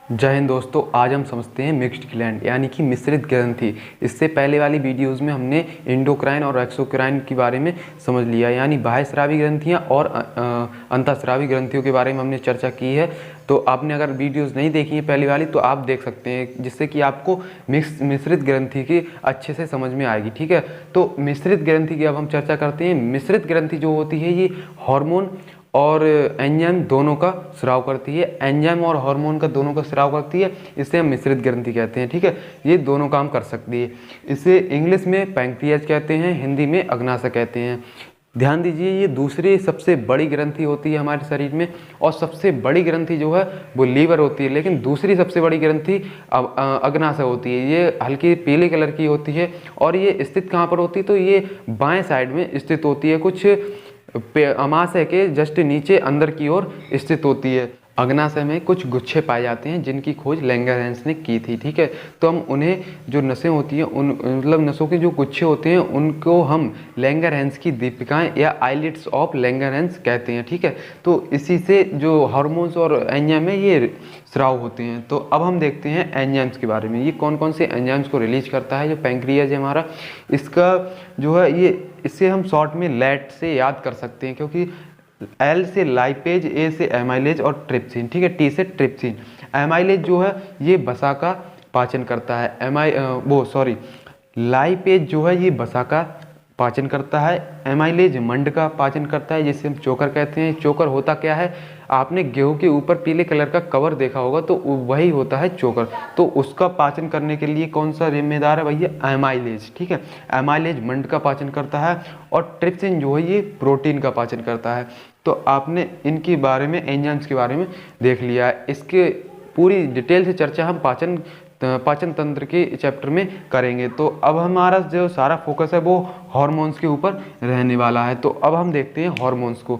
जय हिंद दोस्तों, आज हम समझते हैं मिक्स्ड ग्लैंड यानी कि मिश्रित ग्रंथि। इससे पहले वाली वीडियोस में हमने इंडोक्राइन और एक्सोक्राइन के बारे में समझ लिया, यानी बाह्यस्रावी ग्रंथियां और अंतःस्रावी ग्रंथियों के बारे में हमने चर्चा की है। तो आपने अगर वीडियोस नहीं देखी है पहली वाली तो आप देख सकते हैं, जिससे कि आपको मिश्रित ग्रंथि की अच्छे से समझ में आएगी। ठीक है, तो मिश्रित ग्रंथि की अब हम चर्चा करते हैं। मिश्रित ग्रंथि जो होती है ये हार्मोन और एंजाइम दोनों का स्राव करती है। एंजाइम और हार्मोन का दोनों का स्राव करती है, इसे हम मिश्रित ग्रंथि कहते हैं। ठीक है, ये दोनों काम कर सकती है। इसे इंग्लिश में पैंक्रियाज कहते हैं, हिंदी में अग्नाशय कहते हैं। ध्यान दीजिए, ये दूसरी सबसे बड़ी ग्रंथि होती है हमारे शरीर में, और सबसे बड़ी ग्रंथि जो है वो लीवर होती है, लेकिन दूसरी सबसे बड़ी ग्रंथि अग्नाशय होती है। ये हल्की पीले कलर की होती है और ये स्थित कहाँ पर होती है, तो ये बाएं साइड में स्थित होती है, कुछ अमाशय के जस्ट नीचे अंदर की ओर स्थित होती है। अग्नाशय में कुछ गुच्छे पाए जाते हैं जिनकी खोज लैंगरहैंस ने की थी। ठीक है, तो हम उन्हें जो नसें होती हैं उन मतलब नसों के जो गुच्छे होते हैं उनको हम लैंगरहैंस की दीपिकाएं या आइलिट्स ऑफ लैंगरहैंस कहते हैं। ठीक है, तो इसी से जो हार्मोन्स और एंजाइम है ये स्राव होते हैं। तो अब हम देखते हैं एंजाइम्स के बारे में। ये कौन कौन से एंजाइम्स को रिलीज करता है। जो पैंक्रियाज है हमारा, इसका जो है ये इससे हम शॉर्ट में लैट से याद कर सकते हैं, क्योंकि एल से लाइपेज, ए से एमाइलेज और ट्रिप्सिन। ठीक है, टी से ट्रिप्सिन। एमाइलेज जो है ये वसा का पाचन करता है। लाइपेज जो है ये वसा का पाचन करता है। एमाइलेज मंड का पाचन करता है, जिसे हम चोकर कहते हैं। चोकर होता क्या है, आपने गेहूं के ऊपर पीले कलर का कवर देखा होगा, तो वही होता है चोकर। तो उसका पाचन करने के लिए कौन सा जिम्मेदार है भैया, एमाइलेज। ठीक है, एमाइलेज मंड का पाचन करता है और ट्रिप्सिन जो है ये प्रोटीन का पाचन करता है। तो आपने इनके बारे में, एंजाइम्स के बारे में देख लिया है। इसके पूरी डिटेल से चर्चा हम पाचन तंत्र के चैप्टर में करेंगे। तो अब हमारा जो सारा फोकस है वो हार्मोन्स के ऊपर रहने वाला है। तो अब हम देखते हैं हार्मोन्स को।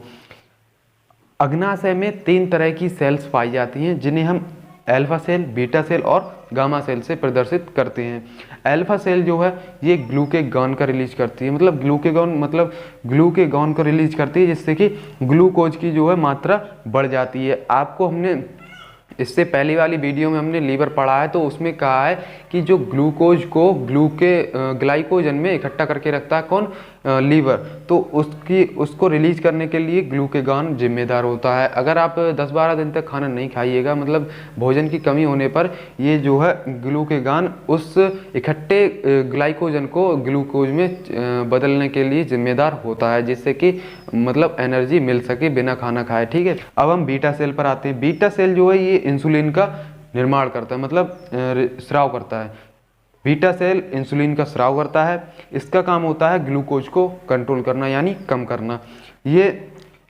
अग्नाशय में 3 तरह की सेल्स पाई जाती हैं, जिन्हें हम अल्फा सेल, बीटा सेल और गामा सेल से प्रदर्शित करते हैं। अल्फा सेल जो है ये ग्लूकेगॉन का रिलीज करती है, मतलब ग्लूकेगॉन को रिलीज करती है, जिससे कि ग्लूकोज की जो है मात्रा बढ़ जाती है। आपको हमने इससे पहली वाली वीडियो में हमने लीवर पढ़ा है, तो उसमें कहा है कि जो ग्लूकोज को ग्लाइकोजन में इकट्ठा करके रखता है कौन, लीवर। तो उसको रिलीज करने के लिए ग्लूकेगॉन जिम्मेदार होता है। अगर आप 10-12 दिन तक खाना नहीं खाइएगा, मतलब भोजन की कमी होने पर, ये जो है ग्लूकेगॉन उस इकट्ठे ग्लाइकोजन को ग्लूकोज में बदलने के लिए जिम्मेदार होता है, जिससे कि मतलब एनर्जी मिल सके बिना खाना खाए। ठीक है, अब हम बीटा सेल पर आते हैं। बीटा सेल जो है ये इंसुलिन का निर्माण करता है, मतलब स्राव करता है। बीटा सेल इंसुलिन का स्राव करता है। इसका काम होता है ग्लूकोज को कंट्रोल करना, यानी कम करना। ये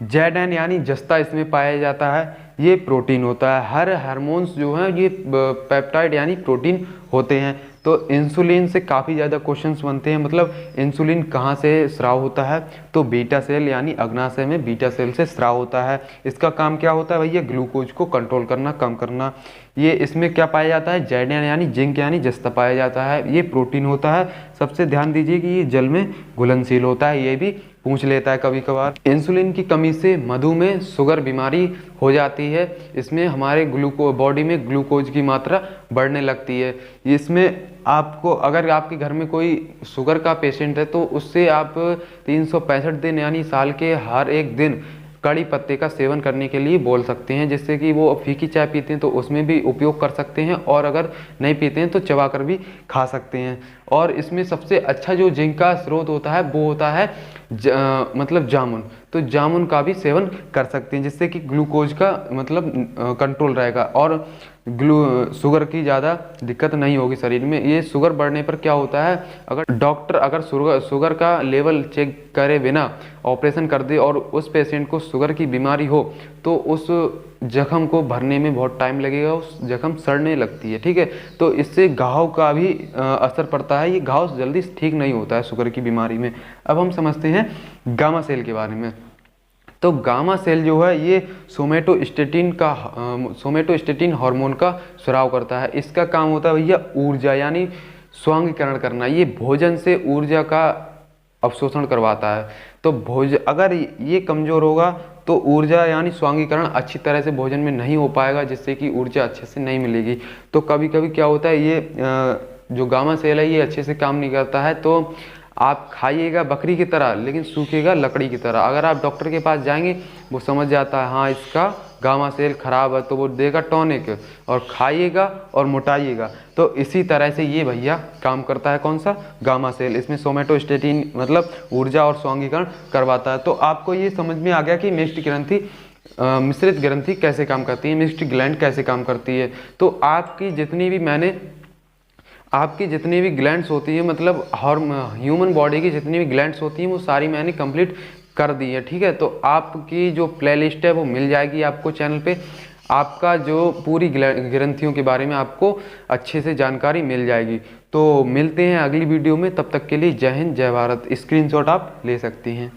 जेडएन यानी जस्ता इसमें पाया जाता है। ये प्रोटीन होता है। हर हार्मोन्स जो हैं ये पेप्टाइड यानी प्रोटीन होते हैं। तो इंसुलिन से काफ़ी ज़्यादा क्वेश्चंस बनते हैं, मतलब इंसुलिन कहाँ से स्राव होता है, तो बीटा सेल यानी अग्नाशय में बीटा सेल से स्राव होता है। इसका काम क्या होता है भैया, ग्लूकोज को कंट्रोल करना, कम करना। ये इसमें क्या पाया जाता है, जेडएन यानी जिंक यानी जस्ता पाया जाता है। ये प्रोटीन होता है। सबसे ध्यान दीजिए कि ये जल में घुलनशील होता है, ये भी पूछ लेता है कभी कभार। इंसुलिन की कमी से मधुमेह, शुगर बीमारी हो जाती है। इसमें हमारे बॉडी में ग्लूकोज की मात्रा बढ़ने लगती है। इसमें आपको, अगर आपके घर में कोई शुगर का पेशेंट है, तो उससे आप 365 दिन यानी साल के हर एक दिन कड़ी पत्ते का सेवन करने के लिए बोल सकते हैं, जिससे कि वो फीकी चाय पीते हैं तो उसमें भी उपयोग कर सकते हैं, और अगर नहीं पीते हैं तो चबाकर भी खा सकते हैं। और इसमें सबसे अच्छा जो जिंक का स्रोत होता है वो होता है मतलब जामुन। तो जामुन का भी सेवन कर सकते हैं, जिससे कि ग्लूकोज का मतलब कंट्रोल रहेगा और शुगर की ज़्यादा दिक्कत नहीं होगी शरीर में। ये शुगर बढ़ने पर क्या होता है, अगर डॉक्टर शुगर का लेवल चेक करे बिना ऑपरेशन कर दे और उस पेशेंट को शुगर की बीमारी हो, तो उस जख्म को भरने में बहुत टाइम लगेगा, उस जख्म सड़ने लगती है। ठीक है, तो इससे घाव का भी असर पड़ता है। ये घाव जल्दी ठीक नहीं होता है शुगर की बीमारी में। अब हम समझते हैं गामा सेल के बारे में। तो गामा सेल जो है ये सोमेटोस्टेटिन हार्मोन का स्राव करता है। इसका काम होता है भैया ऊर्जा यानी स्वांगीकरण करना। ये भोजन से ऊर्जा का अवशोषण करवाता है। तो अगर ये कमज़ोर होगा तो ऊर्जा यानी स्वांगीकरण अच्छी तरह से भोजन में नहीं हो पाएगा, जिससे कि ऊर्जा अच्छे से नहीं मिलेगी। तो कभी कभी क्या होता है, ये जो गामा सेल है ये अच्छे से काम नहीं करता है, तो आप खाइएगा बकरी की तरह लेकिन सूखेगा लकड़ी की तरह। अगर आप डॉक्टर के पास जाएंगे, वो समझ जाता है हाँ इसका गामा सेल खराब है, तो वो देगा टॉनिक और खाइएगा और मोटाइएगा। तो इसी तरह से ये भैया काम करता है, कौन सा, गामा सेल। इसमें सोमेटोस्टेटिन मतलब ऊर्जा और स्वांगीकरण करवाता है। तो आपको ये समझ में आ गया कि मिक्स्ड ग्रंथि मिश्रित ग्रंथि कैसे काम करती है, मिक्स्ड ग्लैंड कैसे काम करती है। तो आपकी जितनी भी ग्लैंड्स होती है, मतलब ह्यूमन बॉडी की जितनी भी ग्लैंड्स होती हैं वो सारी मैंने कंप्लीट कर दी है, ठीक है। तो आपकी जो प्लेलिस्ट है वो मिल जाएगी आपको चैनल पे। आपका जो पूरी ग्रंथियों के बारे में आपको अच्छे से जानकारी मिल जाएगी। तो मिलते हैं अगली वीडियो में, तब तक के लिए जय हिंद जय भारत। स्क्रीनशॉट आप ले सकती हैं।